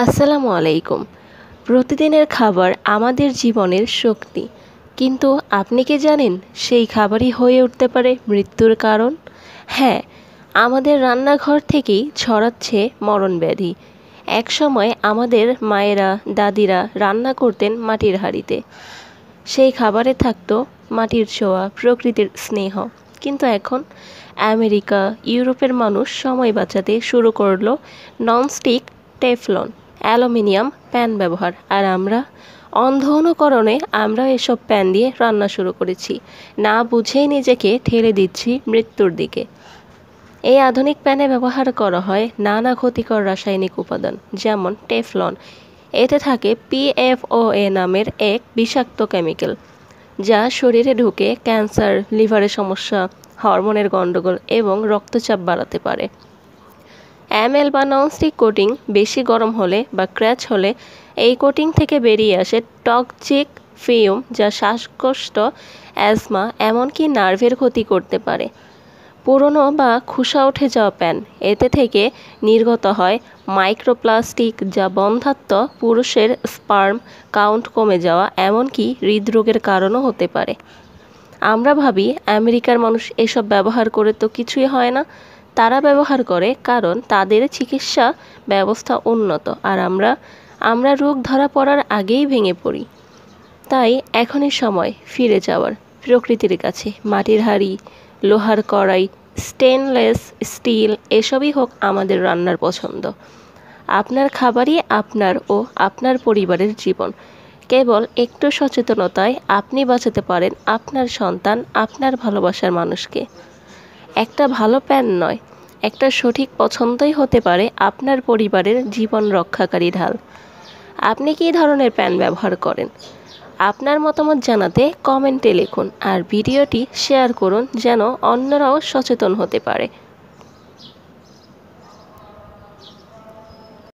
আসসালামু আলাইকুম। প্রতিদিনের খাবার আমাদের জীবনের শক্তি, কিন্তু আপনি কি জানেন সেই খাবারই হয়ে উঠতে পারে মৃত্যুর কারণ? হ্যাঁ, আমাদের রান্নাঘর থেকেই ছড়াচ্ছে মরণব্যাধি। একসময় আমাদের মায়েরা দাদিরা রান্না করতেন মাটির হাঁড়িতে। সেই খাবারে থাকতো মাটির ছোঁয়া, প্রকৃতির স্নেহ। কিন্তু এখন আমেরিকা ইউরোপের মানুষ সময় বাঁচাতে শুরু করলো ননস্টিক, টেফলন, অ্যালুমিনিয়াম প্যান ব্যবহার। আর আমরা অন্ধ অনুকরণে আমরা এসব প্যান দিয়ে রান্না শুরু করেছি, না বুঝেই নিজেকে ঠেলে দিচ্ছি মৃত্যুর দিকে। এই আধুনিক প্যানে ব্যবহার করা হয় নানা ক্ষতিকর রাসায়নিক উপাদান, যেমন টেফলন। এতে থাকে PFOA নামের এক বিষাক্ত কেমিক্যাল, যা শরীরে ঢুকে ক্যান্সার, লিভারের সমস্যা, হরমোনের গণ্ডগোল এবং রক্তচাপ বাড়াতে পারে। এমএল বা ননস্টিক কোটিং বেশি গরম হলে বা ক্র্যাচ হলে এই কোটিং থেকে বেরিয়ে আসে টক্সিক ফিউম, যা শ্বাসকষ্ট, অ্যাজমা, এমনকি নার্ভের ক্ষতি করতে পারে। পুরনো বা খোসা উঠে যাওয়া প্যান, এতে থেকে নির্গত হয় মাইক্রোপ্লাস্টিক, যা বন্ধ্যাত্ব, পুরুষের স্পার্ম কাউন্ট কমে যাওয়া, এমনকি হৃদরোগের কারণও হতে পারে। আমরা ভাবি আমেরিকার মানুষ এসব ব্যবহার করে তো কিছুই হয় না। তারা ব্যবহার করে কারণ তাদের চিকিৎসা ব্যবস্থা উন্নত, আর আমরা রোগ ধরা পড়ার আগেই ভেঙে পড়ি। তাই এখনই সময় ফিরে যাওয়ার প্রকৃতির কাছে। মাটির হাঁড়ি, লোহার কড়াই, স্টেনলেস স্টিল, এসবই হোক আমাদের রান্নার পছন্দ। আপনার খাবারই আপনার ও আপনার পরিবারের জীবন। কেবল একটু সচেতনতায় আপনি বাঁচাতে পারেন আপনার সন্তান, আপনার ভালোবাসার মানুষকে। একটা ভালো প্যান নয়, একটা সঠিক পছন্দই হতে পারে আপনার পরিবারের জীবন রক্ষাকারী ঢাল। আপনি কী ধরনের প্যান ব্যবহার করেন? আপনার মতামত জানাতে কমেন্টে লিখুন, আর ভিডিওটি শেয়ার করুন যেন অন্যরাও সচেতন হতে পারে।